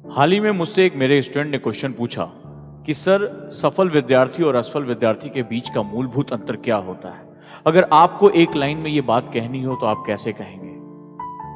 हाल ही में मुझसे एक मेरे स्टूडेंट ने क्वेश्चन पूछा कि सर, सफल विद्यार्थी और असफल विद्यार्थी के बीच का मूलभूत अंतर क्या होता है? अगर आपको एक लाइन में ये बात कहनी हो तो आप कैसे कहेंगे?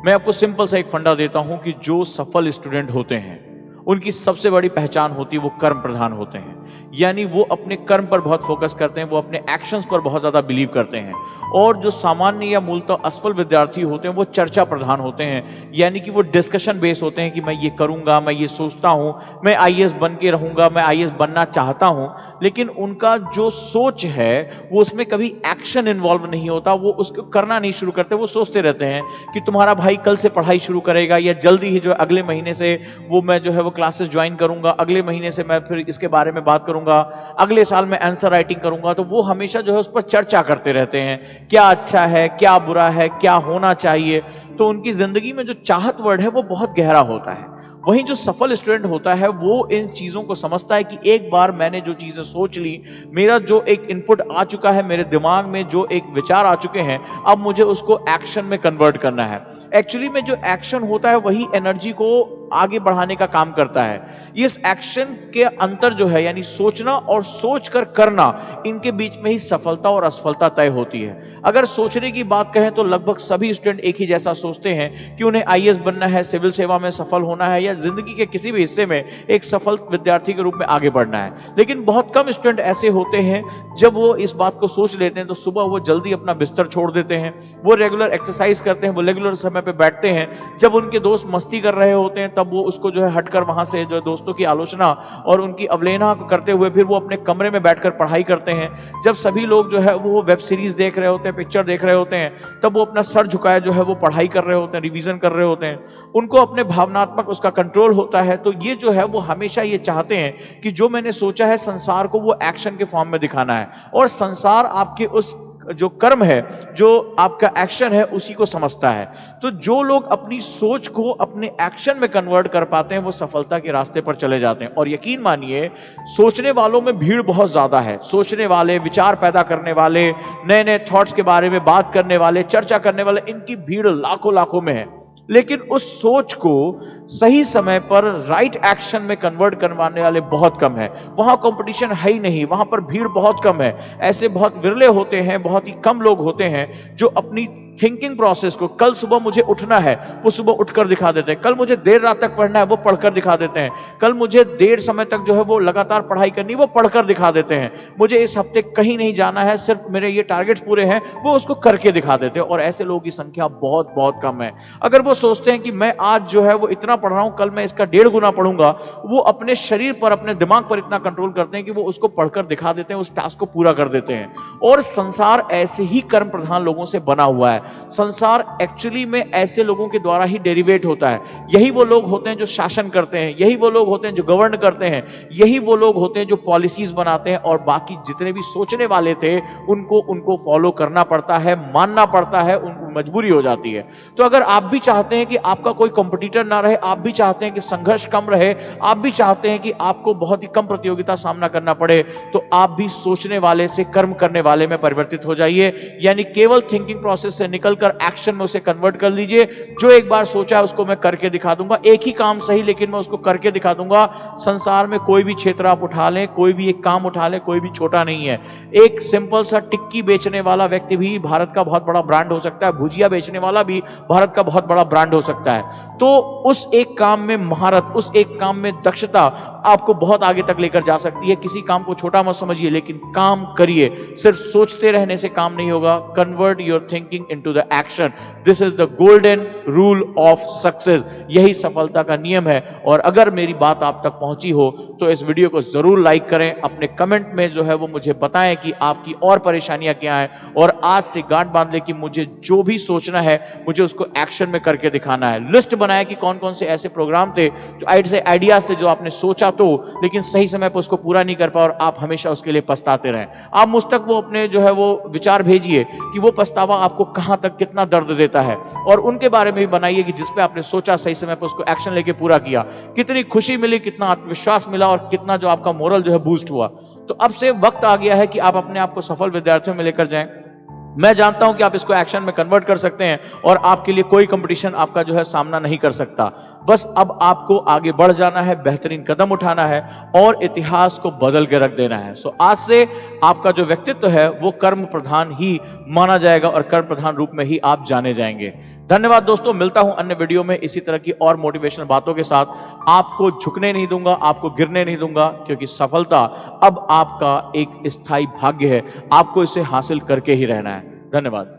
मैं आपको सिंपल सा एक फंडा देता हूं कि जो सफल स्टूडेंट होते हैं उनकी सबसे बड़ी पहचान होती है, वो कर्म प्रधान होते हैं। यानी वो अपने कर्म पर बहुत फोकस करते हैं, वो अपने एक्शंस पर बहुत ज्यादा बिलीव करते हैं। और जो सामान्य या मूलतः असफल विद्यार्थी होते हैं वो चर्चा प्रधान होते हैं, यानी कि वो डिस्कशन बेस होते हैं कि मैं ये करूंगा, मैं ये सोचता हूं, मैं आईएएस बन के रहूंगा, मैं आईएएस बनना चाहता हूं। लेकिन उनका जो सोच है वो उसमें कभी एक्शन इन्वॉल्व नहीं होता, वो उसको करना नहीं शुरू करते। वो सोचते रहते हैं कि तुम्हारा भाई कल से पढ़ाई शुरू करेगा, या जल्दी ही जो अगले महीने से वो मैं जो है वो क्लासेस ज्वाइन करूंगा, अगले महीने से मैं फिर इसके बारे में बात करूंगा, अगले साल मैं आंसर राइटिंग करूंगा। तो वो हमेशा जो है उस पर चर्चा करते रहते हैं, क्या अच्छा है, क्या बुरा है, क्या होना चाहिए। तो उनकी जिंदगी में जो चाहत वर्ड है वो बहुत गहरा होता है। वहीं जो सफल स्टूडेंट होता है वो इन चीजों को समझता है कि एक बार मैंने जो चीजें सोच ली, मेरा जो एक इनपुट आ चुका है, मेरे दिमाग में जो एक विचार आ चुके हैं, अब मुझे उसको एक्शन में कन्वर्ट करना है। एक्चुअली में जो एक्शन होता है वही एनर्जी को आगे बढ़ाने का काम करता है। इस एक्शन के अंतर जो है, यानी सोचना और सोच कर करना, इनके बीच में ही सफलता और असफलता तय होती है। अगर सोचने की बात कहें तो लगभग सभी स्टूडेंट एक ही जैसा सोचते हैं कि उन्हें आईएएस बनना है, सिविल सेवा में सफल होना है, या जिंदगी के किसी भी हिस्से में एक सफल विद्यार्थी के रूप में आगे बढ़ना है। लेकिन बहुत कम स्टूडेंट ऐसे होते हैं जब वो इस बात को सोच लेते हैं तो सुबह वो जल्दी अपना बिस्तर छोड़ देते हैं, वो रेगुलर एक्सरसाइज करते हैं, वो रेगुलर समय पे बैठते हैं। जब उनके दोस्त मस्ती कर रहे होते हैं तब वो उसको जो है हटकर वहां से जो दोस्तों की आलोचना और उनकी अवहेलना करते हुए फिर वो अपने कमरे में बैठकर पढ़ाई करते हैं। जब सभी लोग जो है वो वेब सीरीज देख रहे होते हैं, पिक्चर देख रहे होते हैं, तब वो अपना सर झुकाए जो है वो पढ़ाई कर रहे होते हैं, रिवीजन कर रहे होते हैं। उनको अपने भावनात्मक उसका कंट्रोल होता है। तो ये जो है वो हमेशा ये चाहते हैं कि जो मैंने सोचा है संसार को वो एक्शन के फॉर्म में दिखाना है, और संसार आपके उस जो कर्म है, जो आपका एक्शन है, उसी को समझता है। तो जो लोग अपनी सोच को अपने एक्शन में कन्वर्ट कर पाते हैं वो सफलता के रास्ते पर चले जाते हैं। और यकीन मानिए, सोचने वालों में भीड़ बहुत ज्यादा है। सोचने वाले, विचार पैदा करने वाले, नए नए थॉट्स के बारे में बात करने वाले, चर्चा करने वाले, इनकी भीड़ लाखों लाखों में है। लेकिन उस सोच को सही समय पर राइट एक्शन में कन्वर्ट करवाने वाले बहुत कम है। वहां कंपटीशन है ही नहीं, वहां पर भीड़ बहुत कम है। ऐसे बहुत विरले होते हैं, बहुत ही कम लोग होते हैं जो अपनी थिंकिंग प्रोसेस को, कल सुबह मुझे उठना है, वो सुबह उठकर दिखा देते हैं। कल मुझे देर रात तक पढ़ना है, वो पढ़कर दिखा देते हैं। कल मुझे देर समय तक जो है वो लगातार पढ़ाई करनी, वो पढ़कर दिखा देते हैं। मुझे इस हफ्ते कहीं नहीं जाना है, सिर्फ मेरे ये टारगेट्स पूरे हैं, वो उसको करके दिखा देते हैं। और ऐसे लोगों की संख्या बहुत बहुत कम है। अगर वो सोचते हैं कि मैं आज जो है वो इतना पढ़ रहा हूं, कल मैं इसका 1.5 गुना पढ़ूंगा, वो अपने शरीर पर, अपने दिमाग पर इतना कंट्रोल करते हैं कि वो उसको पढ़कर दिखा देते हैं, उस टास्क को पूरा कर देते हैं। और संसार ऐसे ही कर्म प्रधान लोगों से बना हुआ है। संसार एक्चुअली में ऐसे लोगों के द्वारा ही डेरिवेट होता है। यही वो लोग होते हैं जो शासन करते हैं, यही वो लोग होते हैं जो गवर्न करते हैं, यही वो लोग होते हैं जो पॉलिसीज बनाते हैं। और बाकी जितने भी सोचने वाले थे उनको फॉलो करना पड़ता है, मानना पड़ता है, उनको मजबूरी हो जाती है। तो अगर आप भी चाहते हैं कि आपका कोई कंपटीटर ना रहे, आप भी चाहते हैं कि संघर्ष कम रहे, आप भी चाहते हैं कि आपको बहुत ही कम प्रतियोगिता सामना करना पड़े, तो आप भी सोचने वाले से कर्म करने वाले में परिवर्तित हो जाइए। यानी केवल थिंकिंग प्रोसेस से निकलकर एक्शन में उसे कन्वर्ट कर लीजिए। जो एक बार सोचा है उसको मैं करके दिखा दूंगा, एक ही काम सही लेकिन मैं उसको करके दिखा दूंगा। संसार में कोई भी क्षेत्र आप उठा लें, कोई भी एक काम उठा लें, कोई भी छोटा नहीं है। एक सिंपल सा टिक्की बेचने वाला व्यक्ति भी भारत का बहुत बड़ा ब्रांड हो सकता है, भुजिया बेचने वाला भी भारत का बहुत बड़ा ब्रांड हो सकता है। तो उस एक काम में महारत, उस एक काम में दक्षता आपको बहुत आगे तक लेकर जा सकती है। किसी काम को छोटा मत समझिए, लेकिन काम करिए। सिर्फ सोचते रहने से काम नहीं होगा। Convert your thinking into the action. This is the golden rule of success. यही सफलता का नियम है। और अगर मेरी बात आप तक पहुंची हो तो इस वीडियो को जरूर लाइक करें। अपने कमेंट में जो है वो मुझे बताएं कि आपकी और परेशानियां क्या हैं, और आज से गांठ बांध ले कि मुझे जो भी सोचना है मुझे उसको एक्शन में करके दिखाना है। लिस्ट बनाया कि कौन कौन से ऐसे प्रोग्राम थे, जो ऐसे आइडियाज थे जो आपने सोचा तो, लेकिन सही समय पर उसको पूरा नहीं कर पाए और आप हमेशा उसके लिए पछताते रहें। आप मुझ तक वो अपने जो है वो विचार भेजिए कि वो पछतावा आपको कहां तक कितना दर्द देता है, और उनके बारे में भी बनाइए कि जिसपे आपने सोचा सही समय पर उसको एक्शन लेके पूरा किया, कितनी खुशी मिली, कितना आत्मविश्वास मिला, और कितना जो आपका मोरल जो है बूस्ट हुआ। तो अब से वक्त आ गया है कि आप अपने आप को सफल विद्यार्थियों में लेकर जाएं। मैं जानता हूं कि आप इसको एक्शन में कन्वर्ट कर सकते हैं और आपके लिए कोई कंपटीशन आपका जो है सामना नहीं कर सकता। बस अब आपको आगे बढ़ जाना है, बेहतरीन कदम उठाना है और इतिहास को बदल के रख देना है। सो आज से आपका जो व्यक्तित्व है वो कर्म प्रधान ही माना जाएगा और कर्म प्रधान रूप में ही आप जाने जाएंगे। धन्यवाद दोस्तों, मिलता हूं अन्य वीडियो में इसी तरह की और मोटिवेशनल बातों के साथ। आपको झुकने नहीं दूंगा, आपको गिरने नहीं दूंगा, क्योंकि सफलता अब आपका एक स्थायी भाग्य है, आपको इसे हासिल करके ही रहना है। धन्यवाद।